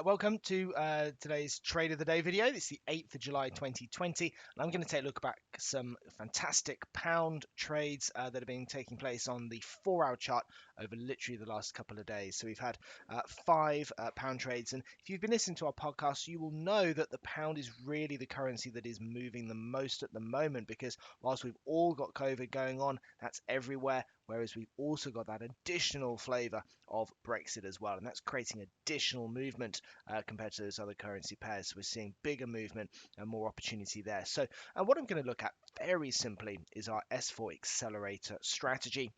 Welcome to today's Trade of the Day video. It's the 8th of July 2020, and I'm going to take a look back some fantastic pound trades that have been taking place on the 4-hour chart over literally the last couple of days. So we've had 5 pound trades, and if you've been listening to our podcast, you will know that the pound is really the currency that is moving the most at the moment, because whilst we've all got COVID going on, that's everywhere. Whereas we've also got that additional flavour of Brexit as well, and that's creating additional movement compared to those other currency pairs. So we're seeing bigger movement and more opportunity there. So what I'm going to look at very simply is our S4 Accelerator strategy.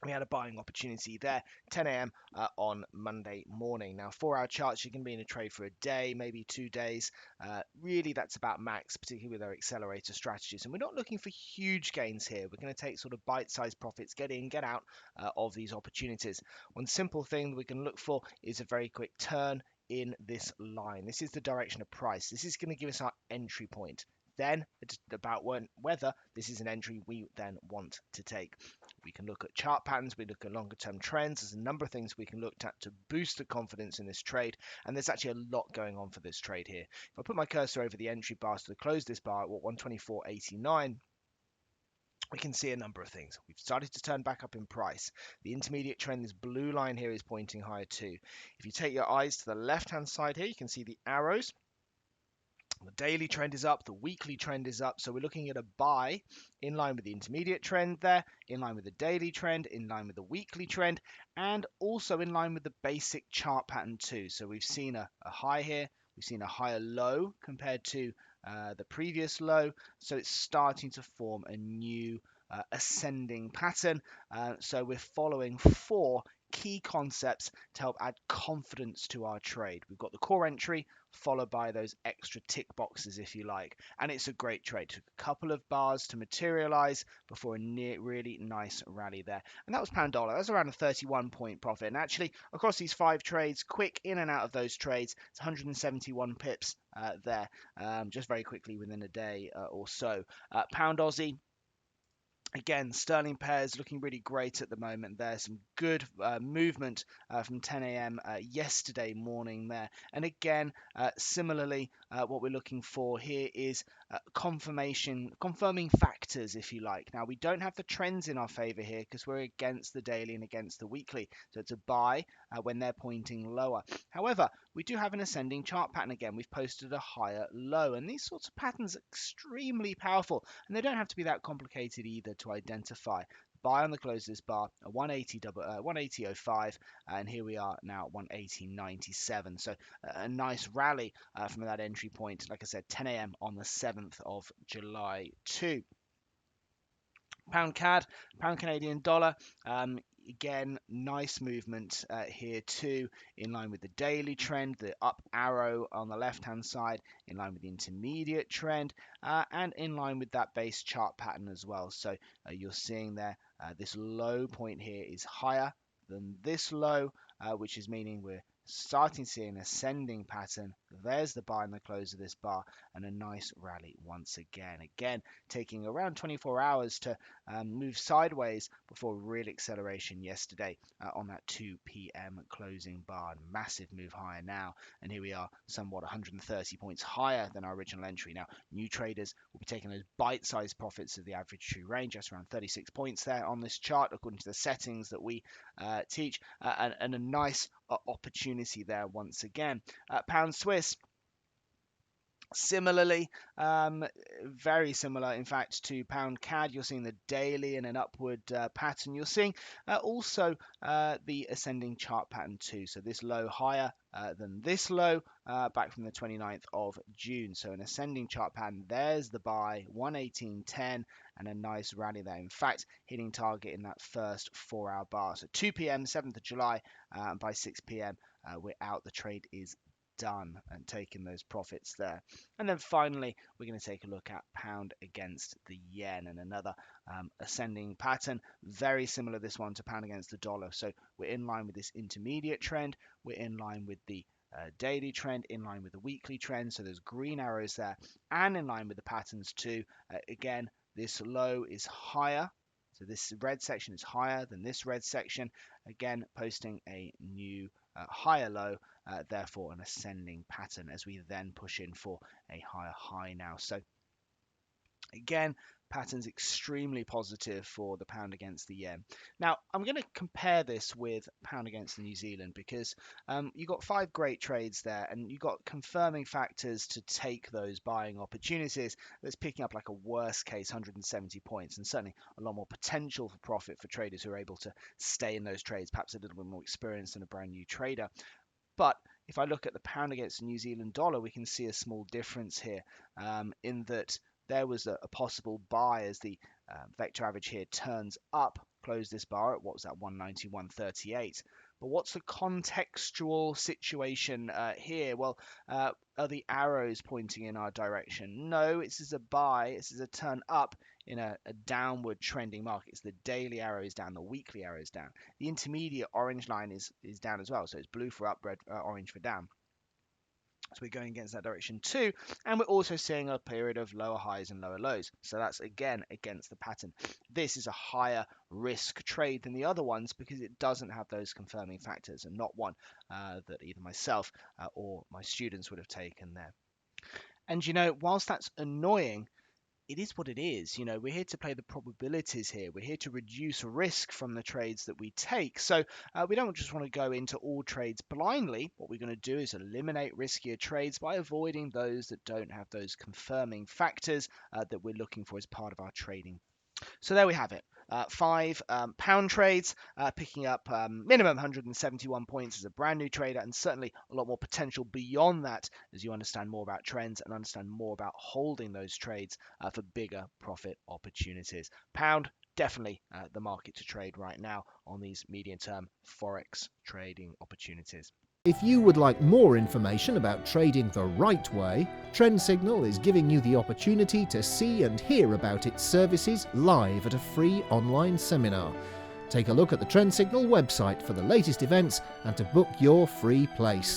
We had a buying opportunity there, 10 a.m. On Monday morning. Now, 4-hour charts, you can be in a trade for a day, maybe 2 days. Really, that's about max, particularly with our accelerator strategies. And we're not looking for huge gains here. We're going to take sort of bite-sized profits, get in, get out of these opportunities. One simple thing that we can look for is a very quick turn in this line. This is the direction of price. This is going to give us our entry point. Then it's about whether this is an entry we then want to take. We can look at chart patterns, we look at longer term trends. There's a number of things we can look at to boost the confidence in this trade, and there's actually a lot going on for this trade here. If I put my cursor over the entry bar to close this bar at 124.89, we can see a number of things. We've started to turn back up in price. The intermediate trend, this blue line here, is pointing higher too. If you take your eyes to the left hand side here, you can see the arrows. The daily trend is up, the weekly trend is up, so we're looking at a buy in line with the intermediate trend there, in line with the daily trend, in line with the weekly trend, and also in line with the basic chart pattern too. So we've seen a high here, we've seen a higher low compared to the previous low, so it's starting to form a new ascending pattern. So we're following 4 key concepts to help add confidence to our trade. We've got the core entry, followed by those extra tick boxes, if you like. And it's a great trade. Took a couple of bars to materialize before a really nice rally there. And that was pound dollar. That's around a 31-point profit. And actually, across these 5 trades, quick in and out of those trades, it's 171 pips there, just very quickly within a day or so. Pound Aussie. Again, sterling pairs looking really great at the moment. There's some good movement from 10 a.m. Yesterday morning there. And again, similarly, what we're looking for here is confirming factors, if you like. Now, we don't have the trends in our favor here because we're against the daily and against the weekly. So it's a buy when they're pointing lower. However, we do have an ascending chart pattern again. We've posted a higher low, and these sorts of patterns are extremely powerful, and they don't have to be that complicated either to identify. Buy on the close of this bar at 180.05, and here we are now at 180.97. So a nice rally from that entry point. Like I said, 10 a.m. on the 7th of July 2. Pound CAD, pound Canadian dollar. Again, nice movement here too, in line with the daily trend, the up arrow on the left hand side, in line with the intermediate trend, and in line with that base chart pattern as well. So you're seeing there, this low point here is higher than this low, which is meaning we're starting to see an ascending pattern. There's the buy in the close of this bar, and a nice rally once again. Again, taking around 24 hours to move sideways before real acceleration yesterday on that 2 p.m. closing bar. Massive move higher now, and here we are, somewhat 130 points higher than our original entry. Now, new traders will be taking those bite-sized profits of the average true range. That's around 36 points there on this chart, according to the settings that we teach, and a nice opportunity there once again. Pound Swiss. Similarly, very similar, in fact, to pound CAD. You're seeing the daily and an upward pattern. You're seeing also the ascending chart pattern too. So this low higher than this low back from the 29th of June. So an ascending chart pattern. There's the buy, 118.10, and a nice rally there. In fact, hitting target in that first 4-hour bar. So 2 p.m., 7th of July, by 6 p.m., we're out. The trade is done and taking those profits there. And then finally, we're going to take a look at pound against the yen, and another ascending pattern, very similar this one to pound against the dollar. So we're in line with this intermediate trend, we're in line with the daily trend, in line with the weekly trend, so there's green arrows there, and in line with the patterns too. Again, this low is higher, so this red section is higher than this red section, again posting a new higher low, therefore an ascending pattern as we then push in for a higher high now. So again, patterns extremely positive for the pound against the yen. Now, I'm going to compare this with pound against the New Zealand because you've got 5 great trades there and you've got confirming factors to take those buying opportunities. That's picking up like a worst case 170 points and certainly a lot more potential for profit for traders who are able to stay in those trades, perhaps a little bit more experienced than a brand new trader. But if I look at the pound against the New Zealand dollar, we can see a small difference here in that there was a possible buy as the vector average here turns up, close this bar at what was that 191.38. But what's the contextual situation here? Well, are the arrows pointing in our direction? No, this is a buy. This is a turn up in a downward trending market. It's the daily arrow is down, the weekly arrow is down. The intermediate orange line is down as well. So it's blue for up, red, orange for down. So we're going against that direction too. And we're also seeing a period of lower highs and lower lows. So that's again against the pattern. This is a higher risk trade than the other ones because it doesn't have those confirming factors and not one that either myself or my students would have taken there. And whilst that's annoying, it is what it is. We're here to play the probabilities here. We're here to reduce risk from the trades that we take. So we don't just want to go into all trades blindly. What we're going to do is eliminate riskier trades by avoiding those that don't have those confirming factors that we're looking for as part of our trading. So there we have it. 5 pound trades, picking up minimum 171 points as a brand new trader, and certainly a lot more potential beyond that as you understand more about trends and understand more about holding those trades for bigger profit opportunities. Pound, definitely the market to trade right now on these medium-term forex trading opportunities. If you would like more information about trading the right way, Trendsignal is giving you the opportunity to see and hear about its services live at a free online seminar. Take a look at the Trendsignal website for the latest events and to book your free place.